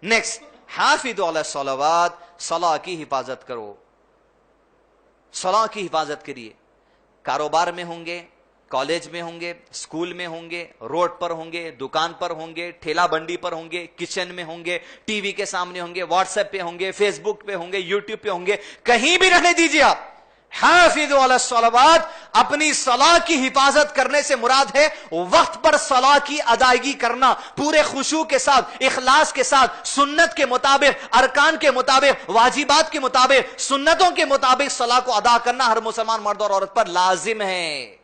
Next حافظوا علی الصلوات، صلاح کی حفاظت کرو، صلاح کی حفاظت کریے. کاروبار میں ہوں گے، کالج میں ہوں گے، اسکول میں ہوں گے، روڈ پر ہوں گے، دکان پر ہوں گے، ٹھیلا بنڈی پر ہوں گے، کچن میں ہوں گے، ٹی وی کے سامنے ہوں گے، واٹس ایپ پہ ہوں گے، فیس بک پہ ہوں گے، یوٹیوب پہ ہوں گے، کہیں بھی رہنے دیجیے آپ. حافظوا علی الصلوات، اپنی صلاح کی حفاظت کرنے سے مراد ہے وقت پر صلاح کی ادائیگی کرنا، پورے خشوع کے ساتھ، اخلاص کے ساتھ، سنت کے مطابق، ارکان کے مطابق، واجبات کے مطابق، سنتوں کے مطابق صلاح کو ادا کرنا ہر مسلمان مرد اور عورت پر لازم ہے.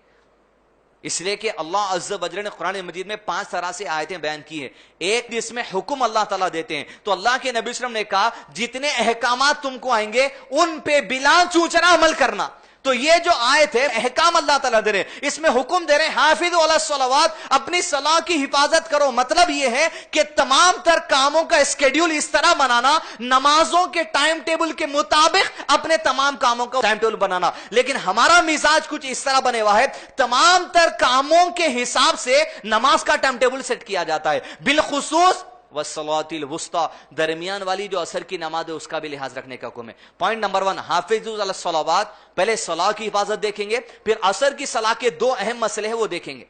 اس لیے کہ اللہ عز و جل نے قرآن مجید میں 5 طرح سے آیتیں بیان کی ہیں. ایک جس میں حکم اللہ تعالیٰ دیتے ہیں، تو اللہ کے نبی صلی اللہ علیہ وسلم نے کہا جتنے احکامات تم کو آئیں گے ان پہ بلا چوچنا عمل کرنا. تو یہ جو آیت ہے احکام اللہ تعالیٰ دے رہے ہیں، اس میں حکم دے رہے ہیں حافظوا علی الصلوات، اپنی صلاح کی حفاظت کرو. مطلب یہ ہے کہ تمام تر کاموں کا اسکیڈیول اس طرح بنانا، نمازوں کے ٹائم ٹیبل کے مطابق اپنے تمام کاموں کا ٹائم ٹیبل بنانا. لیکن ہمارا مزاج کچھ اس طرح بنے ہوا ہے، تمام تر کاموں کے حساب سے نماز کا ٹائم ٹیبل سیٹ کیا جاتا ہے. بالخصوص والصلاۃ الوسطیٰ، درمیان والی جو عصر کی نماز ہے اس کا بھی لحاظ رکھنے کا حکم ہے. پوائنٹ نمبر 1، حافظوا علی الصلوات، پہلے صلاح کی حفاظت دیکھیں گے، پھر عصر کی صلاح کے 2 اہم مسئلے ہیں وہ دیکھیں گے.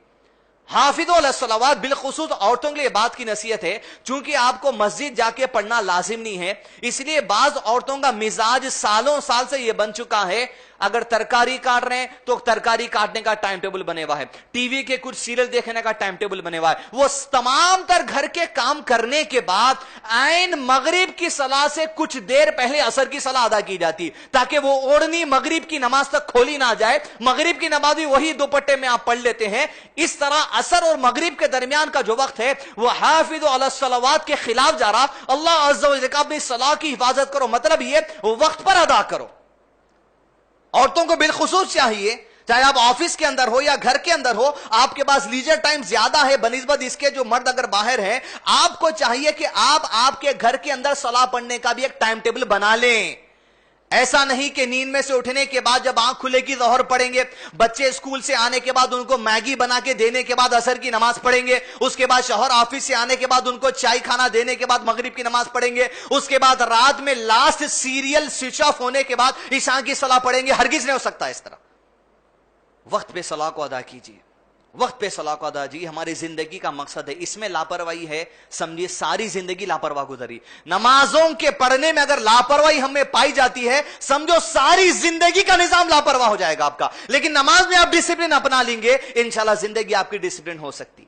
حافظوا علی الصلوات، بالخصوص عورتوں کے لیے بات کی نصیحت ہے، چونکہ آپ کو مسجد جا کے پڑھنا لازم نہیں ہے، اس لیے بعض عورتوں کا مزاج سالوں سال سے یہ بن چکا ہے، اگر ترکاری کاٹ رہے ہیں تو ترکاری کاٹنے کا ٹائم ٹیبل بنے ہوا ہے، ٹی وی کے کچھ سیریل دیکھنے کا ٹائم ٹیبل بنے ہوا ہے. وہ تمام تر گھر کے کام کرنے کے بعد عین مغرب کی صلاح سے کچھ دیر پہلے عصر کی صلاح ادا کی جاتی، تاکہ وہ اوڑھنی مغرب کی نماز تک کھولی نہ جائے. مغرب کی نماز بھی وہی دوپٹے میں آپ پڑھ لیتے ہیں. اس طرح عصر اور مغرب کے درمیان کا جو وقت ہے وہ حافظوا علی الصلوات کے خلاف جا رہا. اللہ عز و جل کا اپنی صلاح کی حفاظت کرو، مطلب یہ وہ وقت پر ادا کرو. عورتوں کو بالخصوص چاہیے، چاہے آپ آفس کے اندر ہو یا گھر کے اندر ہو، آپ کے پاس لیجر ٹائم زیادہ ہے بنسبت اس کے جو مرد اگر باہر ہیں، آپ کو چاہیے کہ آپ کے گھر کے اندر صلاح پڑھنے کا بھی ایک ٹائم ٹیبل بنا لیں. ایسا نہیں کہ نیند میں سے اٹھنے کے بعد جب آنکھ کھلے گی ظہر پڑھیں گے، بچے اسکول سے آنے کے بعد ان کو میگی بنا کے دینے کے بعد عصر کی نماز پڑھیں گے، اس کے بعد شوہر آفس سے آنے کے بعد ان کو چائے کھانا دینے کے بعد مغرب کی نماز پڑھیں گے، اس کے بعد رات میں لاسٹ سیریل سوئچ آف ہونے کے بعد عشاء کی صلاح پڑھیں گے. ہرگز نہیں ہو سکتا اس طرح. وقت پہ صلاح کو ادا کیجیے، وقت پہ صلاح کو ادا کیجیے. ہماری زندگی کا مقصد ہے، اس میں لاپرواہی ہے سمجھیے ساری زندگی لاپرواہ گزری. نمازوں کے پڑھنے میں اگر لاپرواہی ہمیں پائی جاتی ہے، سمجھو ساری زندگی کا نظام لاپرواہ ہو جائے گا آپ کا. لیکن نماز میں آپ ڈسپلن اپنا لیں گے، انشاءاللہ زندگی آپ کی ڈسپلن ہو سکتی ہے.